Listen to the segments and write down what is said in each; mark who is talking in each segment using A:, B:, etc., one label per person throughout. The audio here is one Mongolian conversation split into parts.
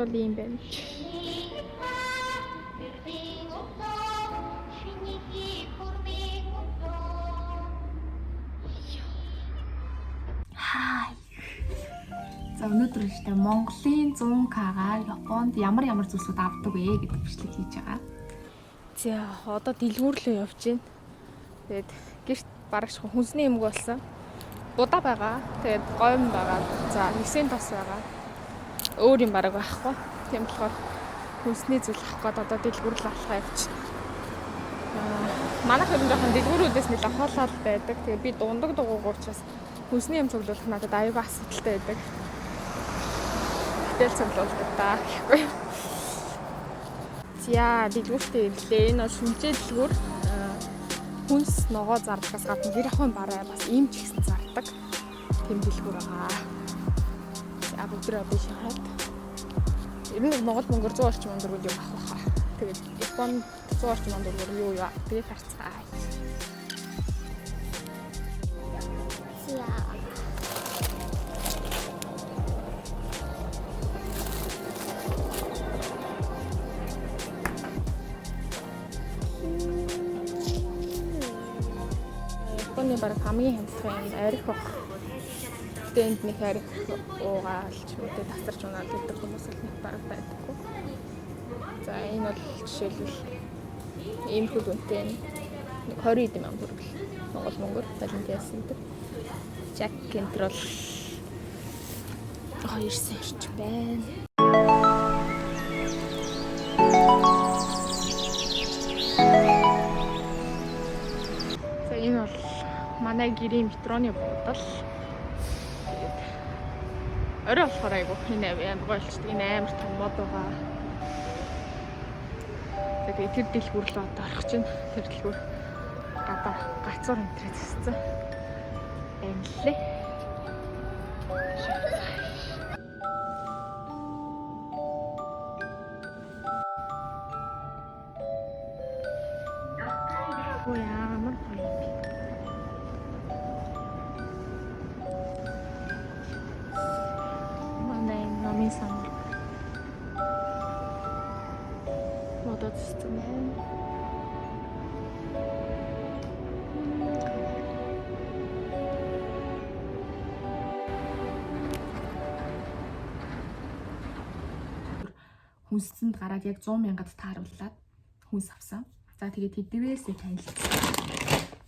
A: бол ийм байна. Хай. За өнөөдөр ихтэй Монголын 100к-гаар Японд ямар зүйлсүүд авдаг вэ гэдэг бичлэг хийж байгаа. За одоо дэлгүүрлөө явж байна. Тэгээд гэрт барагч хүнсний эмгэг болсон. Будаа байгаа. Тэгээд говьм байгаа. За 9 тос байгаа. Өөр юм бараг байхгүй. Тийм болохоор хүнсний зүйл авах гээд одоо дэлгүүрлээ авахаа явчих. Манайх ер нь жоохон дэлгүүрүүдээс нэлээд хоолол байдаг. Тэгээд би дундаг дугуугаар учраас хүнсний юм цуглуулах надад аюулгүй асуудалтай байдаг. Тэгэл цуглуулдаг даа гэхгүй. За дэлгүүртээ ирлээ. Энэ бол шүнжээ дэлгүүр. Хүнс ногоо зарлахаас гадна гэр ахуйн барай бас ийм ч ихсэн зардаг. Тэм дэлгүүр байгаа. За бүгдрээ би шахаад. Ер нь Монгол мөнгөөр 100 орчим төгрөгөөр юм авах байхаа. Тэгээд Японд 100 орчим төгрөгөөр юу тэгээд харцгаа. Японы баг хамгийн хямдхан арих баг. Тэнд нэг арих уугаалч мэдээ тасарч унаад гэдэг хүмүүс л нэг баг байдаггүй. За энэ бол жишээлбэл иймэрхүү үнэтэй нэг 20 мянган төгрөг Монгол мөнгөөр талентээс гэдэг. Jack Control 200 орчим байна. За энэ бол манай гэрийн метроны буудал. Орой болохоор айгу энэ амар гойлчдаг. Энэ амар том мод байгаа. Тэгээд тэр дэлгүүр л одоо орох чинь тэр дэлгүүр гадаа гацуур энтрээ зассан. Амлээ. Ой ямар гоё. Манай намын сан. Модод систем. Хүнсэнд гараад яг 100 мянгад тааруулаад хүнс авсан. За тэгээд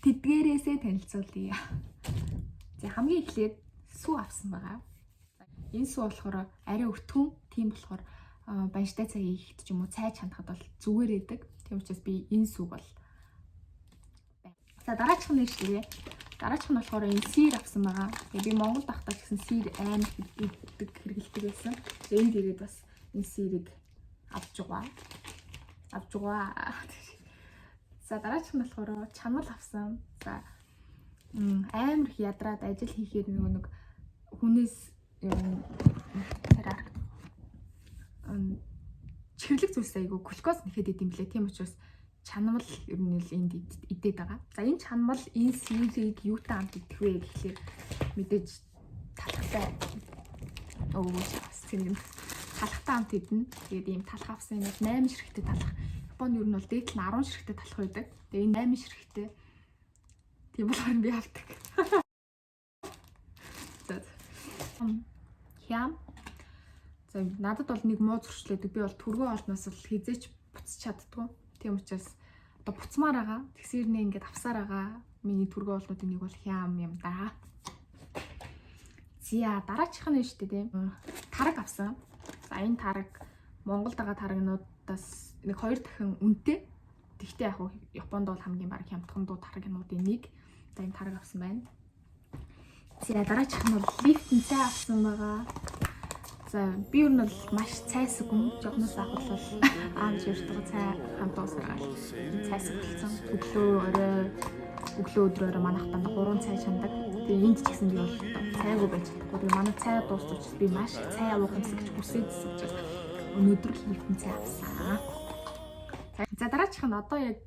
A: тэдгээрээсээ танилцуулъя. За хамгийн эхлээд сүү авсан байгаа. Энэ сүү болохоор арай өртгөн, тийм болохоор банштай цай хийхэд ч юм уу цай чанахад бол зүгээр эдэг. Тийм учраас би энэ сүүг бол за дараачих нь нэрлэе. Дараачих нь болохоор энэ сир авсан байгаа. Тэгээд би Монголд ахтаа гэсэн сир амар хийдэг хэрэгэлдэг байсан. Энд ирээд бас энэ сирийг авч байгаа. За дараачих нь болохоор чанал авсан. За амар их ядраад ажил хийхээр нэг хүнээс тараар чихэрлэг зүйлс айгу глюкоз нэхэд идэм блэ. Тийм учраас чанамал ер нь л энд идээд байгаа. За энэ чанамал энэ сирийг юутай хамт идэх вэ гэхлээр мэдээж талхтай талхтай хамт идэнэ. Тэгээд ийм талх авсан энэ 8 ширхтээ талх. Японд ер нь бол дээдл нь 10 ширхтээ талх байдаг. Тэгээд энэ 8 ширхтээ тийм болохоор би авдаг. За. Хям. За надад бол нэг муу зуршлаадаг. Би бол түргэн олноос л хизээч буцаж чаддгүй. Тийм учраас одоо буцмаар байгаа. Тэгсэрнээ ингээд авсаар байгаа. Миний түргэн олнуудын нэг бол хям юм да. За дараачих нь шүү дээ тийм. Тараг авсан. За энэ тараг Монголд байгаа тарагнуудаас нэг 2 дахин үнэтэй. Тэгтээ яг Японд бол хамгийн баг хямдхан дуу тарагнуудын нэг. За энэ тараг авсан байна. За дараачих нь бол лифтэн цай авсан байгаа. За би юу нь бол маш цайсаг хүн. Жохноос авах бол аамж өртөг цай хамт уусаа. Цайсаг болсон. Өглөө өдрөөр манайх тань 3 цай чандаг. Тэгээ энд ч гэсэн би бол цайгүй байж чадахгүй. Тэгээ манай цай дуусч би маш цай авах юмсаг гэж хүсээдсэн учраас өнөөдөр лифтэн цай авсан. За дараачих нь одоо яг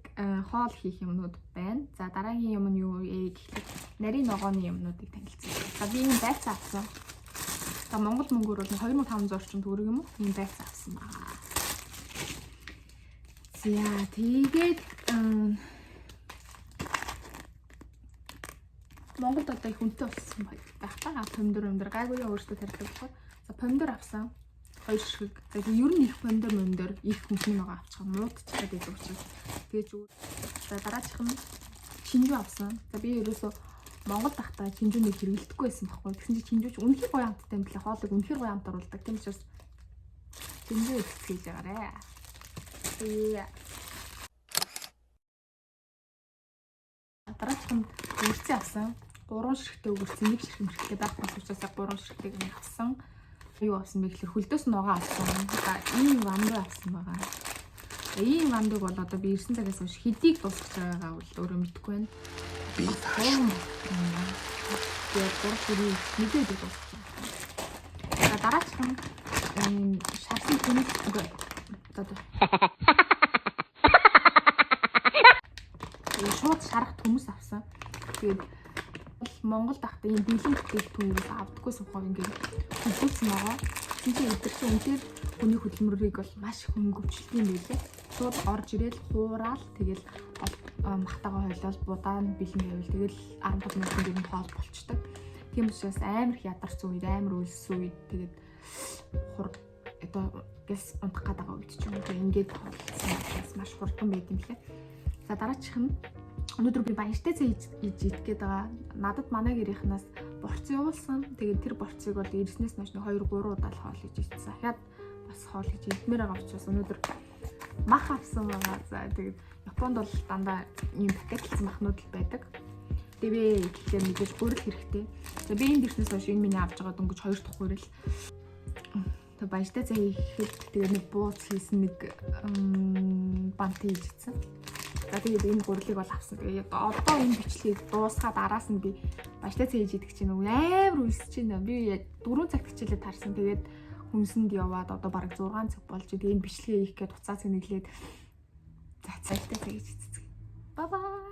A: хоол хийх юмнууд байна. За дараагийн юм нь юу вэ гэхлээр нарийн ногооны юмнуудыг танилцуулъя. За би энэ байцаа авсан. За За Монгол мөнгөөр бол 2500 орчим төгрөг юм уу? Ийм байц авсан байгаа. За тэгээд Монголд одоо их үнэтэй болсон байх та. Помидор гайгүй өөртөө тарьдаг болохоор. За помидор авсан. 2 ширхэг. За тэгээд ер нь их помидор их хүнсний байгаа авчих муудчихад байдаг учраас. Тэгээд зүгээр. За дараачих нь чинжүү авсан. За би ерөөсөө Монгол тахтаа чинжүүнийг хэрэглэдэггүй байсан байхгүй. Тэгсэн чинь чинжүүч үнэхээр гоё амттай юм билээ. Хоолыг үнэхээр гоё амт оруулдаг. Тийм учраас чинжүү идчихэж байгаарэ. Дараачих нь өрцөө авсан. 3 ширхтээ өгөрсөн. 1 ширхэг мэрхлээ байх учраас 3 ширхтэйг нь авсан. Юу авсан бэ гэхээр хөлдөөс ногоо авсан. За ийм вандуу авсан байгаа. Ийм вандууг бол одоо би ирсэн цагаас хойш хэдийг дуусгаж байгаагаа бол өөрөө мэдэхгүй байна. Би тайм. Тэгээд 3 хүрээ мэдээд дуусгаж байгаа. За дараачих нь шарсан хүнээс одоо шууд шарах төмөс авсан. Тэгээд Монгол дахтаа ийм бэлэн бүтээгдэхүүнээс авдаггүй сухав ингээд хөлдөөсөн байгаа. Тэгвэл өдөртөө үнээр хүний хөдөлмөрийг бол маш хөнгөвчлөлт юм байлээ. Шууд орж ирэл хуурал тэгэл махтагаа хойлол будаан бэлэн байвал тэгэл 15 минутын дөрөв хоол болчдөг. Тийм учраас амар ядарсан үед амар өлсөн үед тэгээд хур одоо гэс унтах гэдэг үед ч юм уу ингээд хоолсон маш хурдан байд юм лээ. За дараачих нь өнөөдөр би баяртай цай хийж идэх гээд байгаа. Надад манай гэрийнхнаас борц явуулсан. Тэгээд тэр борцыг бол ирснээс хойш 2-3 удаа л хоол хийж идсэн. Ахаад бас хоол хийж идмээр байгаа учраас өнөөдөр мах авсан байгаа. За тэгээд Японд бол дандаа ийм пакетлсан махнууд л байдаг. Дэвээ гэхээр мэдээж гурил хэрэгтэй. За би энэ дэрснээс хойш энэ миний авч байгаа дөнгөж 2 дахь гурил. Тэгээд баяртай цай хийхэд тэгээд нэг бууц хийсэн нэг бант хийж идсэн. За тэгээд энэ гурилыг бол авсан. Тэгээд одоо энэ бичлэгийг дуусгаад араас нь би баяртай цай хийж идэх чинь амар үлсэж байна. Би 4 цагт хичээлээ таарсан. Тэгээд хүнсэнд яваад одоо бараг 6 цаг болж тэгээд энэ бичлэгээ хийх гээд уцаа цэниглээд за баяртай цай хийж идсэн. Бай бай.